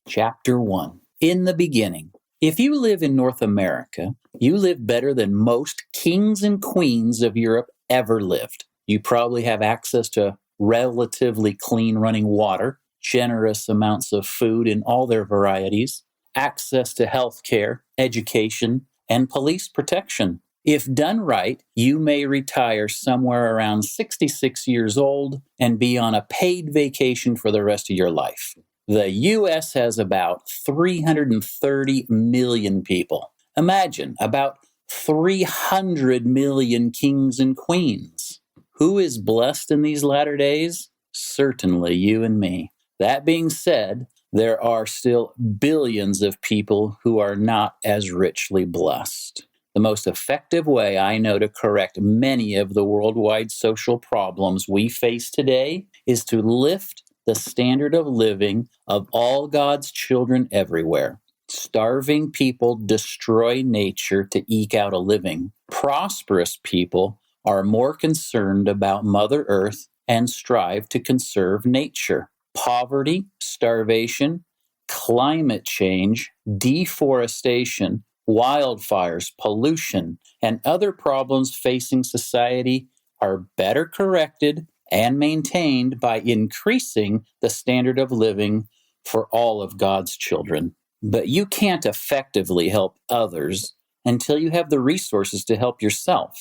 Chapter 1. In the beginning. If you live in North America, you live better than most kings and queens of Europe ever lived. You probably have access to relatively clean running water, generous amounts of food in all their varieties, access to health care, education, and police protection. If done right, you may retire somewhere around 66 years old and be on a paid vacation for the rest of your life. The U.S. has about 330 million people. Imagine about 300 million kings and queens. Who is blessed in these latter days? Certainly you and me. That being said, there are still billions of people who are not as richly blessed. The most effective way I know to correct many of the worldwide social problems we face today is to lift the standard of living of all God's children everywhere. Starving people destroy nature to eke out a living. Prosperous people are more concerned about Mother Earth and strive to conserve nature. Poverty, starvation, climate change, deforestation, wildfires, pollution, and other problems facing society are better corrected and maintained by increasing the standard of living for all of God's children. But you can't effectively help others until you have the resources to help yourself.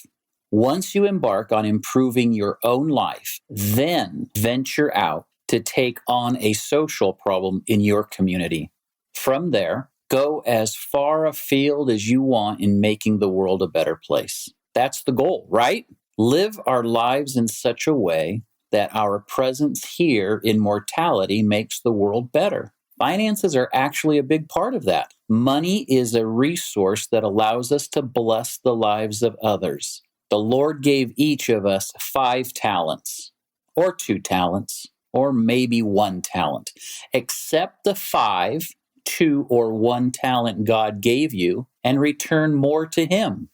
Once you embark on improving your own life, then venture out to take on a social problem in your community. From there, go as far afield as you want in making the world a better place. That's the goal, right? Live our lives in such a way that our presence here in mortality makes the world better. Finances are actually a big part of that. Money is a resource that allows us to bless the lives of others. The Lord gave each of us 5 talents, or 2 talents, or maybe 1 talent. Accept the 5, 2, or 1 talent God gave you and return more to Him.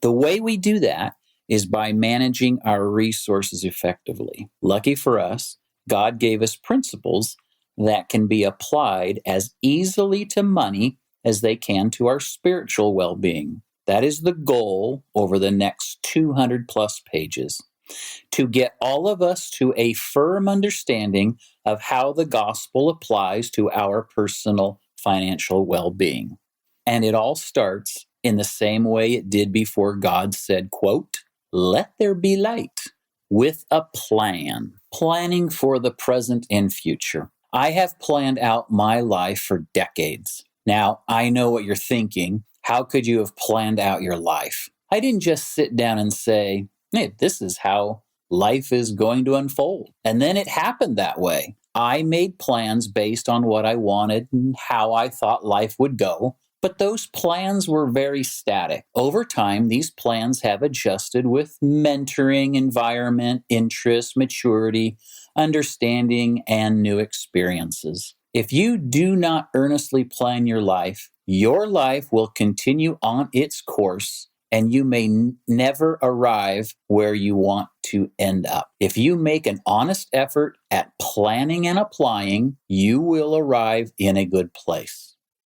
The way we do that is by managing our resources effectively. Lucky for us, God gave us principles that can be applied as easily to money as they can to our spiritual well-being. That is the goal over the next 200 plus pages, to get all of us to a firm understanding of how the gospel applies to our personal financial well-being. And it all starts in the same way it did before God said, quote, "Let there be light," with a plan, planning for the present and future. I have planned out my life for decades. Now, I know what you're thinking. How could you have planned out your life? I didn't just sit down and say, hey, this is how life is going to unfold. And then it happened that way. I made plans based on what I wanted and how I thought life would go. But those plans were very static. Over time, these plans have adjusted with mentoring, environment, interest, maturity, understanding, and new experiences. If you do not earnestly plan your life will continue on its course, and you may never arrive where you want to end up. If you make an honest effort at planning and applying, you will arrive in a good place.